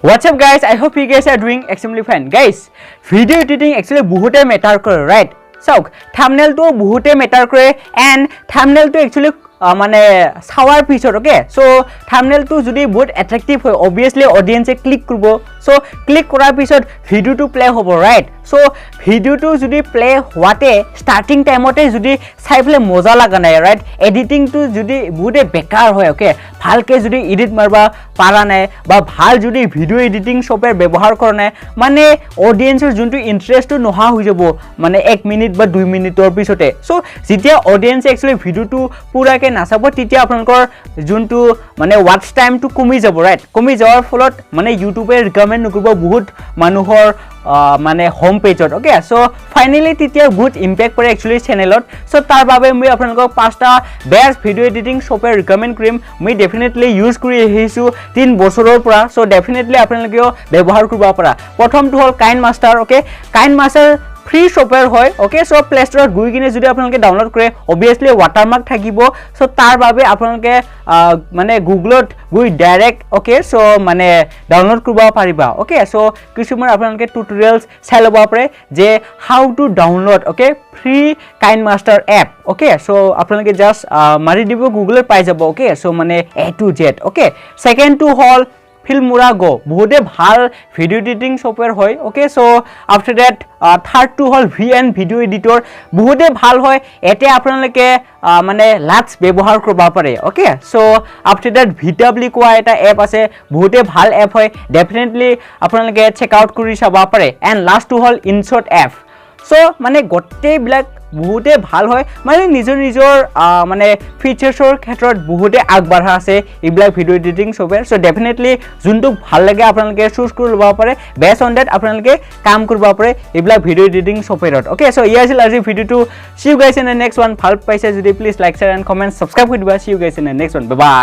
What's up guys, I hope you guys are doing extremely fine. Guys, video editing actually বহুতে matter কৰে, right? So, thumbnail to বহুতে matter কৰে and thumbnail to actually মানে shower পিছত okay so thumbnail টো যদি বহুত অ্যাট্ৰাক্টিভ হয় obviously অডিয়েন্সে ক্লিক কৰিব সো ক্লিক কৰাৰ পিছত ভিডিওটো প্লে হ'ব ৰাইট সো ভিডিওটো যদি প্লে হোৱাতে ষ্টাৰ্টিং টাইমতে যদি চাইফলে মজা লাগা নাই ৰাইট এডিটিং টো যদি বহুতে বেকাৰ হয় ওকে ভালকে যদি এডিট মাৰবা পাৰা নাই বা ভাল যদি ভিডিও এডিটিং সফটওয়্যাৰ ব্যৱহাৰ কৰা নাই মানে অডিয়েন্সৰ যোনটো ইন্টাৰেষ্টটো নহা হৈ যাব মানে 1 মিনিট বা 2 মিনিটৰ পিছতে সো যেতিয়া অডিয়েন্সে একচুয়ালি ভিডিওটো পুৰাকে নাচাব তেতিয়া আপোনালোকৰ যোনটো মানে ওয়াচ টাইমটো কমি যাব ৰাইট কমি যাৱাৰ ফলত মানে ইউটিউবে ৰিকমেন্ড নকৰিব বহুত মানুহৰ মানে হোম পেজত ওকে সো ফাইনালি তেতিয়া বহুত ইম্প্যাক্ট পৰে একচুয়ালি চেনেলত সো তাৰ বাবে মই আপোনালোকক পাঁচটা বেষ্ট ভিডিও এডিটিং সফটওয়্যাৰ ৰিকমেন্ড কৰিম মই ডেফিনেটলি ইউজ কৰি আহিছো 3 বছৰৰ পৰা সো ডেফিনেটলি আপোনালোকেও ব্যৱহাৰ কৰিব পাৰা প্ৰথমটো হল KineMaster okay KineMaster free software হয় ওকে সো প্লে ষ্টৰত গৈ কিনে যদি আপোনালোকে ডাউনলোড কৰে obviously watermark থাকিব সো তাৰ বাবে আপোনালোকে মানে গুগলত গৈ ডাইৰেক্ট ওকে সো মানে ডাউনলোড কৰিব পাৰিবা ওকে সো কিছুমান আপোনালোকে টিউটোৰিয়েলছ চাই ল'ব পাৰে যে how to download okay free KineMaster app okay so আপোনালোকে জাস্ট মাৰি দিব গুগলত পাই যাব ওকে সো মানে A to Z okay second টু হল Filmora Go বহুতে ভাল ভিডিও এডিটিং সফটওয়্যাৰ হয় okay so after that third টু হল VN ভিডিও এডিটৰ বহুতে ভাল হয় এতে আপোনালোকে মানে লাটস ব্যৱহাৰ কৰিব পাৰে okay so after that Vita বুলি কোৱা এটা এপ আছে বহুতে ভাল এপ হয় ডেফিনেটলি আপোনালোকে চেক আউট কৰি চাব পাৰে এণ্ড লাষ্ট টু হল ইনশট এপ সো মানে গোটেই ব্ল্যাক বহুতে ভাল হয় মানে নিজৰ মানে ফিচাৰ্ছৰ ক্ষেত্ৰত বহুতে আগবাঢ়া আছে ইবিলাক video editing software so definitely যোনটো ভাল লাগে আপোনালোকে চুজ কৰি ল'ব পাৰে বেস্ট অন দ্যাট আপোনালোকে কাম কৰিব পাৰে ইবিলাক ভিডিও এডিটিং সফটওয়্যাৰত ওকে সো ইয়া আছিল আজি ভিডিওটো see you guys in the next one ভাল পাইছে যদি please like share and comment subscribe কৰি দিবা see you guys in the next one bye by